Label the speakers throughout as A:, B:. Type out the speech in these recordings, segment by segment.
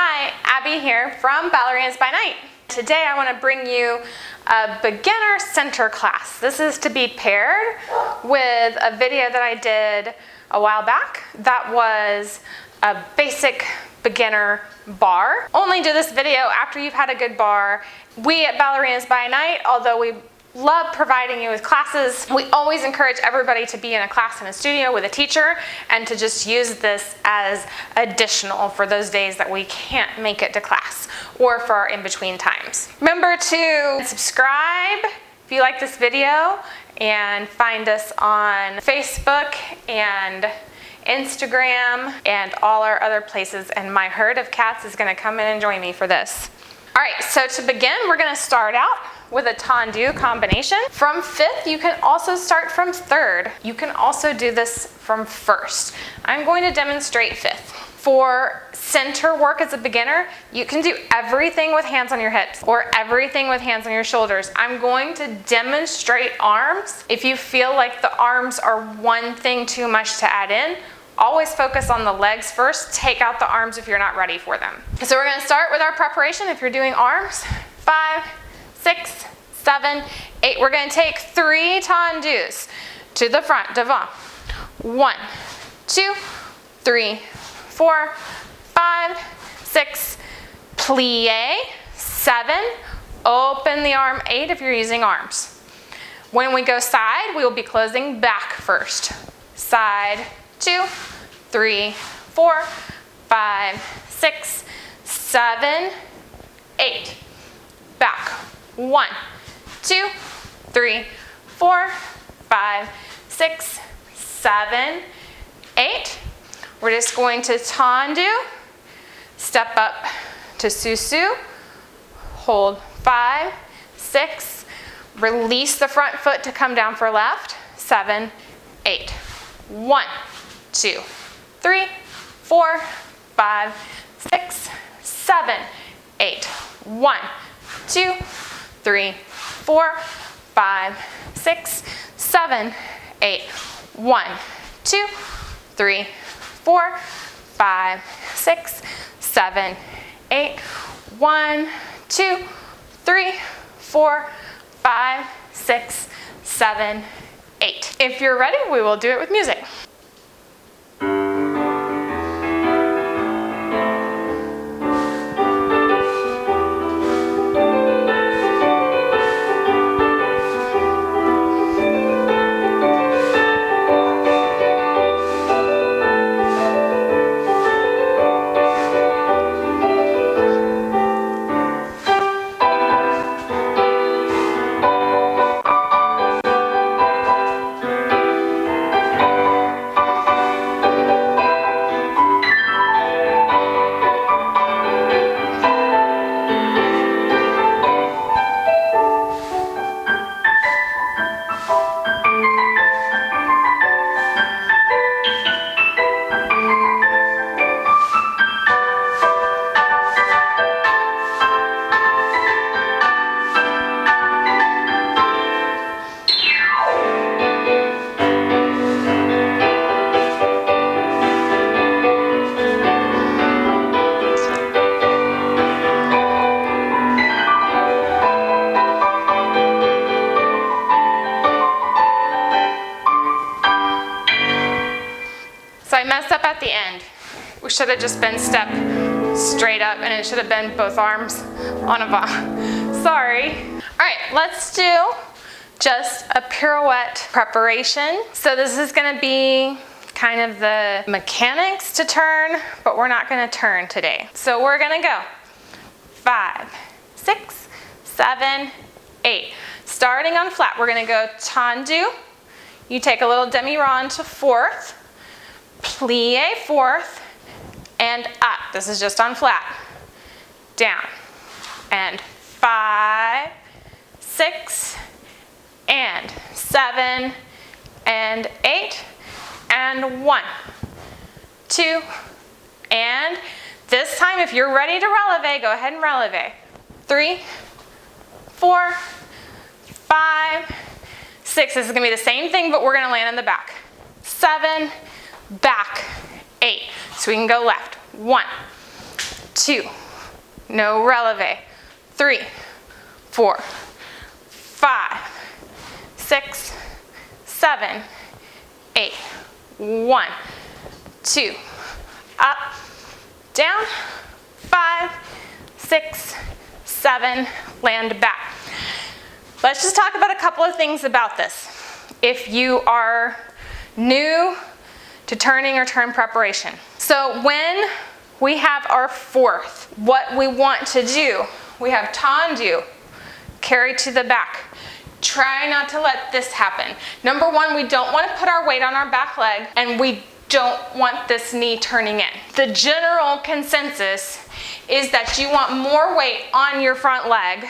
A: Hi, Abby here from Ballerinas by Night. Today I want to bring you a beginner center class. This is to be paired with a video that I did a while back that was a basic beginner bar. Only do this video after you've had a good bar. We at Ballerinas by Night, although we love providing you with classes, we always encourage everybody to be in a class in a studio with a teacher and to just use this as additional for those days that we can't make it to class or for our in-between times. Remember to subscribe if you like this video and find us on Facebook and Instagram and all our other places, and my herd of cats is going to come in and join me for this. All right, so to begin, we're going to start out with a tendu combination. From fifth, you can also start from third. You can also do this from first. I'm going to demonstrate fifth. For center work as a beginner, you can do everything with hands on your hips or everything with hands on your shoulders. I'm going to demonstrate arms. If you feel like the arms are one thing too much to add in, always focus on the legs first. Take out the arms if you're not ready for them. So we're gonna start with our preparation. If you're doing arms, 5, 6, 7, 8. We're gonna take 3 tendus to the front, devant. 1, 2, 3, 4, 5, 6, plie, 7, open the arm, 8 if you're using arms. When we go side, we will be closing back first. Side, 2, 3, 4, 5, 6, 7, 8. Back. 1, 2, 3, 4, 5, 6, 7, 8. We're just going to tendu, step up to susu, hold 5, 6, release the front foot to come down for left, 7, 8. 1, 2, 3, 4, 5, 6, 7, 8. 1, 2, 3, 4, 5, 6, 7, 8. 1, 2, 3, 4, 5, 6, 7, 8. 1, 2, 3, 4, 5, 6, 7, 8. If you're ready, we will do it with music. So I messed up at the end. We should have just been step straight up, and it should have been both arms en avant. Sorry. All right, let's do just a pirouette preparation. So this is gonna be kind of the mechanics to turn, but we're not gonna turn today. So we're gonna go 5, 6, 7, 8. Starting on flat, we're gonna go tendu. You take a little demi-rond to fourth, plie fourth, and up. This is just on flat. Down. And 5, 6, and 7, and 8, and 1, 2, and this time if you're ready to releve, go ahead and releve. 3, 4, 5, 6. This is gonna be the same thing, but we're gonna land in the back. 7, back, 8. So we can go left. 1, 2, no releve, 3, 4, 5, 6, 7, 8, 1, 2, up, down, 5, 6, 7, land back. Let's just talk about a couple of things about this. If you are new to turning or turn preparation. So when we have our fourth, what we want to do, we have tendu, carry to the back. Try not to let this happen. Number one, we don't want to put our weight on our back leg, and we don't want this knee turning in. The general consensus is that you want more weight on your front leg,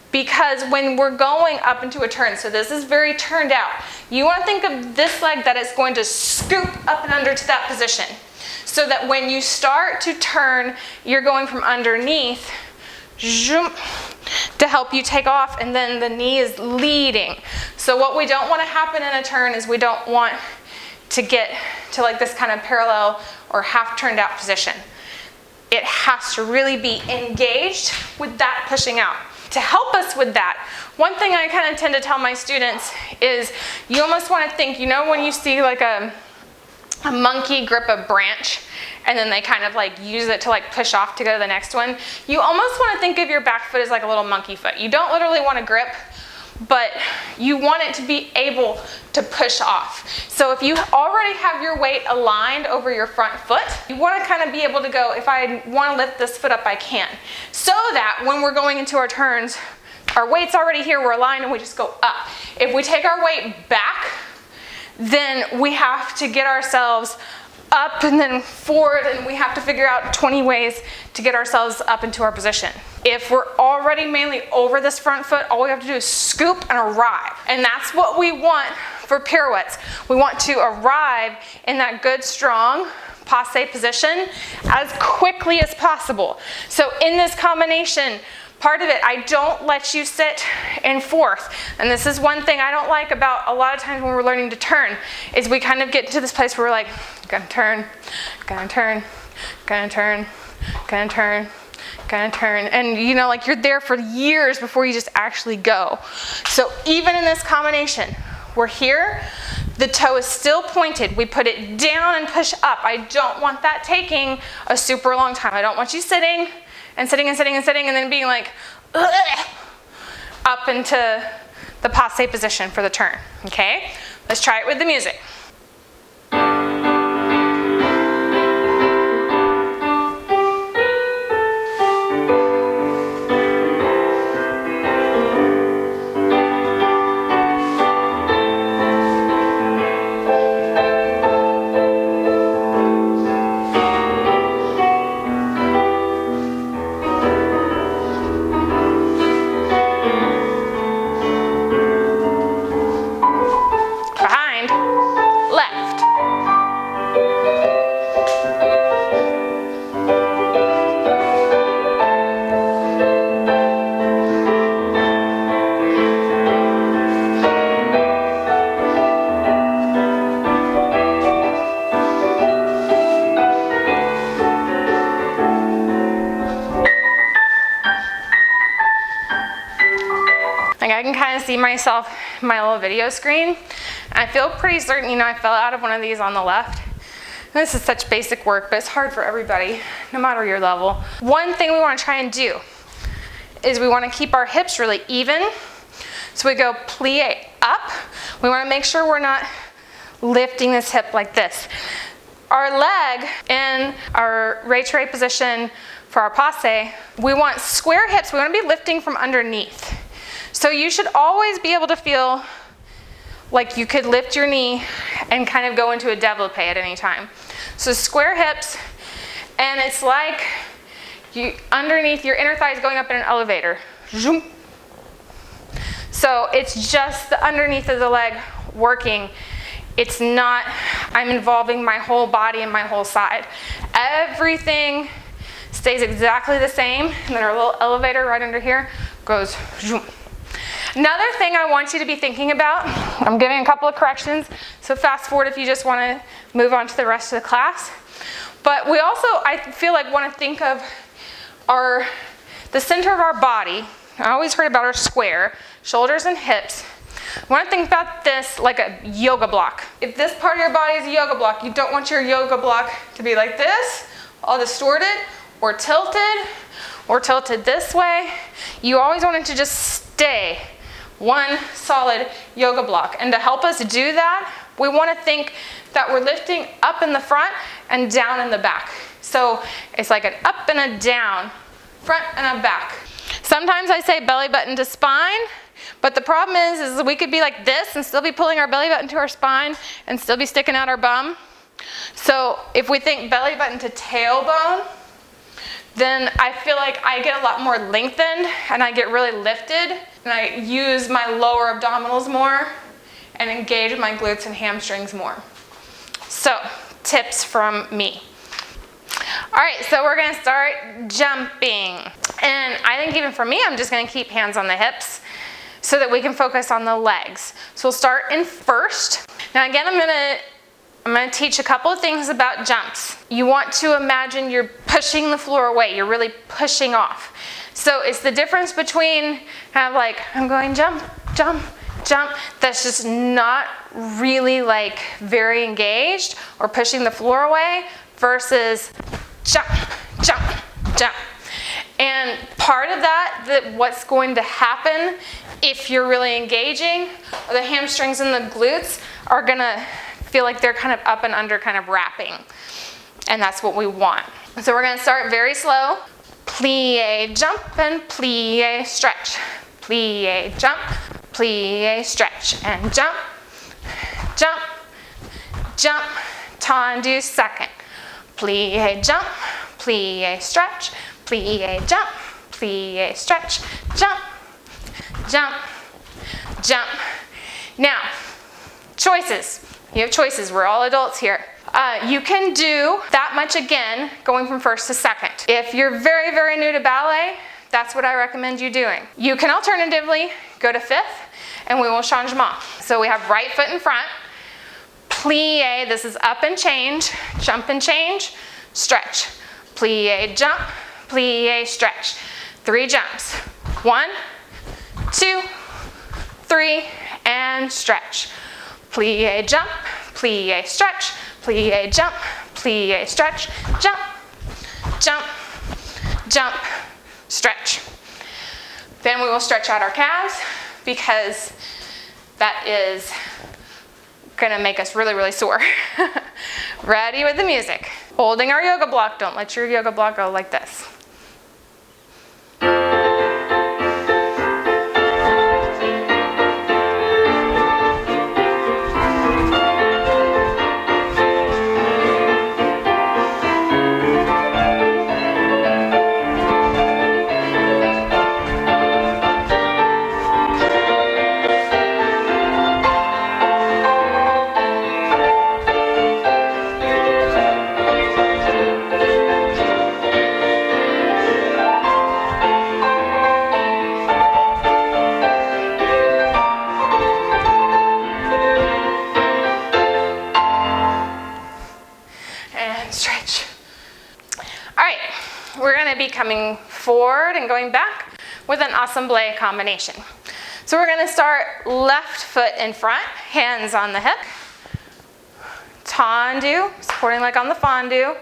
A: because when we're going up into a turn, so this is very turned out, you want to think of this leg that is going to scoop up and under to that position, so that when you start to turn, you're going from underneath to help you take off, and then the knee is leading. So what we don't want to happen in a turn is we don't want to get to like this kind of parallel or half turned out position. It has to really be engaged with that pushing out. To help us with that, one thing I kind of tend to tell my students is you almost want to think, you know, when you see like a monkey grip a branch and then they kind of like use it to like push off to go to the next one, you almost want to think of your back foot as like a little monkey foot. You don't literally want to grip, but you want it to be able to push off. So if you already have your weight aligned over your front foot, you want to kind of be able to go, if I want to lift this foot up, I can. So that when we're going into our turns, our weight's already here, we're aligned, and we just go up. If we take our weight back, then we have to get ourselves up and then forward, and we have to figure out 20 ways to get ourselves up into our position. If we're already mainly over this front foot, all we have to do is scoop and arrive. And that's what we want for pirouettes. We want to arrive in that good, strong passe position as quickly as possible. So in this combination, part of it, I don't let you sit in fourth. And this is one thing I don't like about a lot of times when we're learning to turn, is we kind of get to this place where we're like, gonna turn, gonna turn, gonna turn, gonna turn, gonna turn. And you know, like you're there for years before you just actually go. So even in this combination, we're here, the toe is still pointed. We put it down and push up. I don't want that taking a super long time. I don't want you sitting and sitting and sitting and sitting and then being like, ugh, up into the passe position for the turn, okay? Let's try it with the music. I can kind of see myself in my little video screen. And I feel pretty certain, you know, I fell out of one of these on the left. And this is such basic work, but it's hard for everybody, no matter your level. One thing we want to try and do is we want to keep our hips really even. So we go plie up. We want to make sure we're not lifting this hip like this. Our leg in our retraite position for our passe, we want square hips. We want to be lifting from underneath. So you should always be able to feel like you could lift your knee and kind of go into a développé at any time. So square hips, and it's like you underneath your inner thigh is going up in an elevator. So it's just the underneath of the leg working. It's not, I'm involving my whole body and my whole side. Everything stays exactly the same, and then our little elevator right under here goes zoom. Another thing I want you to be thinking about, I'm giving a couple of corrections, so fast forward if you just want to move on to the rest of the class. But we also, I feel like, want to think of the center of our body. I always heard about our square, shoulders and hips. I want to think about this like a yoga block. If this part of your body is a yoga block, you don't want your yoga block to be like this, all distorted or tilted this way. You always want it to just stay one solid yoga block. And to help us do that, we want to think that we're lifting up in the front and down in the back. So it's like an up and a down, front and a back. Sometimes I say belly button to spine, but the problem is we could be like this and still be pulling our belly button to our spine and still be sticking out our bum. So if we think belly button to tailbone, then I feel like I get a lot more lengthened and I get really lifted and I use my lower abdominals more and engage my glutes and hamstrings more. So, tips from me. All right, so we're gonna start jumping. And I think even for me, I'm just gonna keep hands on the hips so that we can focus on the legs. So we'll start in first. Now again, I'm gonna teach a couple of things about jumps. You want to imagine you're pushing the floor away. You're really pushing off. So it's the difference between kind of like, I'm going jump, jump, jump, that's just not really like very engaged or pushing the floor away versus jump, jump, jump. And part of that, what's going to happen if you're really engaging, the hamstrings and the glutes are gonna feel like they're kind of up and under, kind of wrapping. And that's what we want. So we're gonna start very slow. Plie, jump, and plie, stretch. Plie, jump, plie, stretch. And jump, jump, jump, tendu, second. Plie, jump, plie, stretch. Plie, jump, plie, stretch. Jump, jump, jump. Now, choices. You have choices. We're all adults here. You can do that much again, going from first to second. If you're very, very new to ballet, that's what I recommend you doing. You can alternatively go to fifth, and we will changement. So we have right foot in front, plie, this is up and change, jump and change, stretch. Plie, jump, plie, stretch. 3 jumps. 1, 2, 3, and stretch. Plie, jump, plie, stretch, plie, jump, plie, stretch, jump, jump, jump, stretch. Then we will stretch out our calves because that is gonna make us really, really sore. Ready with the music. Holding our yoga block, don't let your yoga block go like this. Coming forward and going back with an assemblée combination. So we're going to start left foot in front, hands on the hip, tendu, supporting like on the fondue,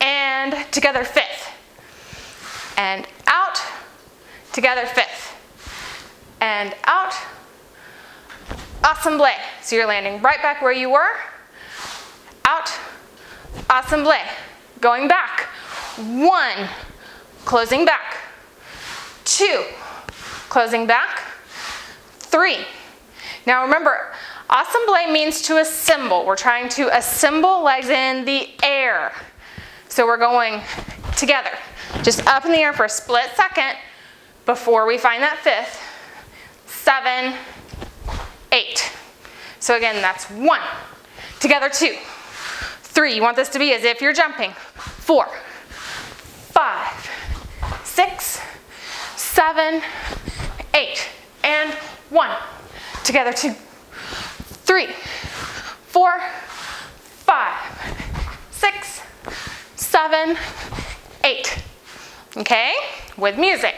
A: and together fifth, and out, together fifth, and out, assemblée. So you're landing right back where you were, out, assemblée, going back, 1, closing back, 2, closing back, 3. Now remember, assemblée means to assemble. We're trying to assemble legs in the air. So we're going together, just up in the air for a split second before we find that fifth, 7, 8. So again, that's 1, together 2, 3. You want this to be as if you're jumping, 4, 5, 6, 7, 8, and 1. Together 2, 3, 4, 5, 6, 7, 8. okay, with music.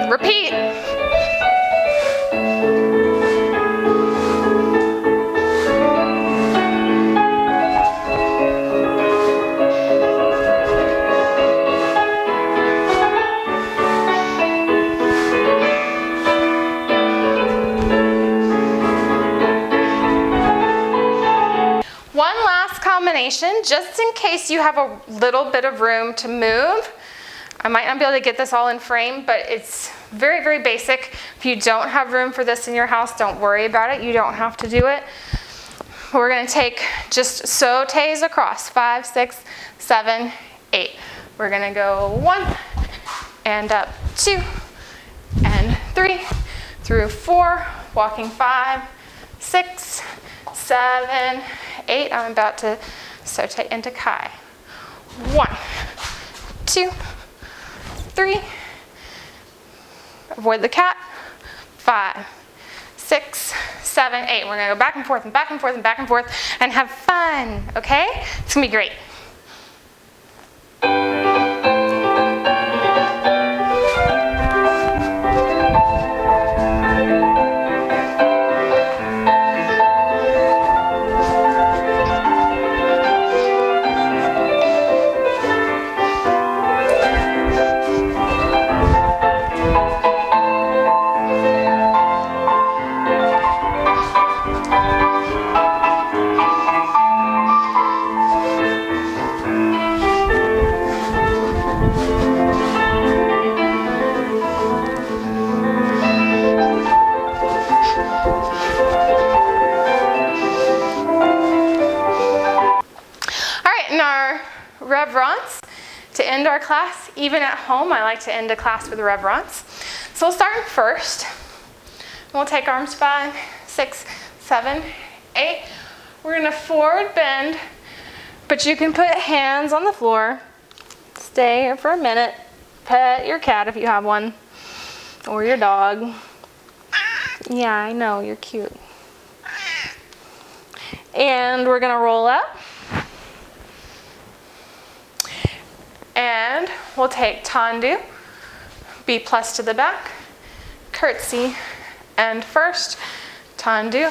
A: Repeat. One last combination, just in case you have a little bit of room to move. I might not be able to get this all in frame, but it's very, very basic. If you don't have room for this in your house, don't worry about it. You don't have to do it. We're gonna take just sautés across, 5, 6, 7, 8. We're gonna go 1, and up 2, and 3, through 4, walking 5, 6, 7, 8. I'm about to sauté into Kai. 1, 2, 3, avoid the cat, 5, 6, 7, 8. We're gonna go back and forth and back and forth and back and forth and have fun, okay? It's gonna be great. Reverence, to end our class. Even at home, I like to end a class with reverence. So we'll start first. We'll take arms 5, 6, 7, 8. We're gonna forward bend, but you can put hands on the floor. Stay here for a minute. Pet your cat if you have one, or your dog. Yeah, I know, you're cute. And we're gonna roll up. And we'll take Tendu, B plus to the back, curtsy, and first, Tendu,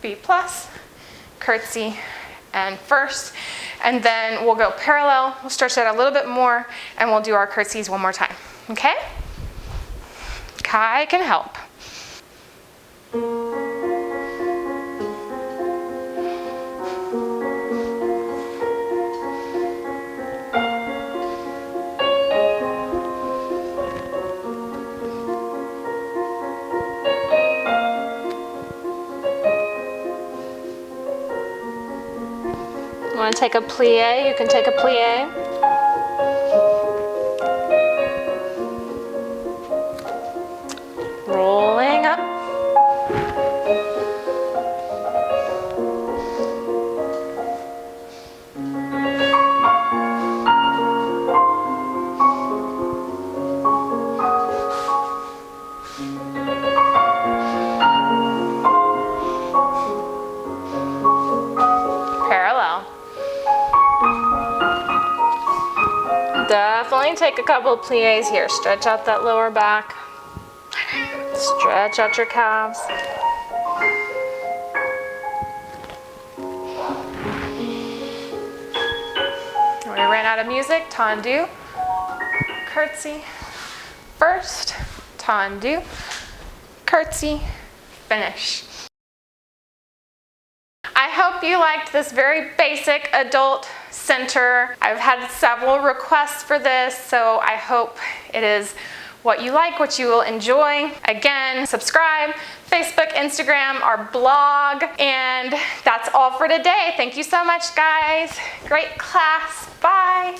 A: B plus, curtsy, and first. And then we'll go parallel, we'll stretch that a little bit more, and we'll do our curtsies one more time, okay? Kai can help. Want to take a plie? You can take a plie. Rolling up. Definitely take a couple of plies here. Stretch out that lower back. Stretch out your calves. We ran out of music. Tendu, curtsy, first, tendu, curtsy, finish. I hope you liked this very basic adult center. I've had several requests for this, so I hope it is what you like, what you will enjoy. Again, subscribe, Facebook, Instagram, our blog, and that's all for today. Thank you so much, guys. Great class. Bye.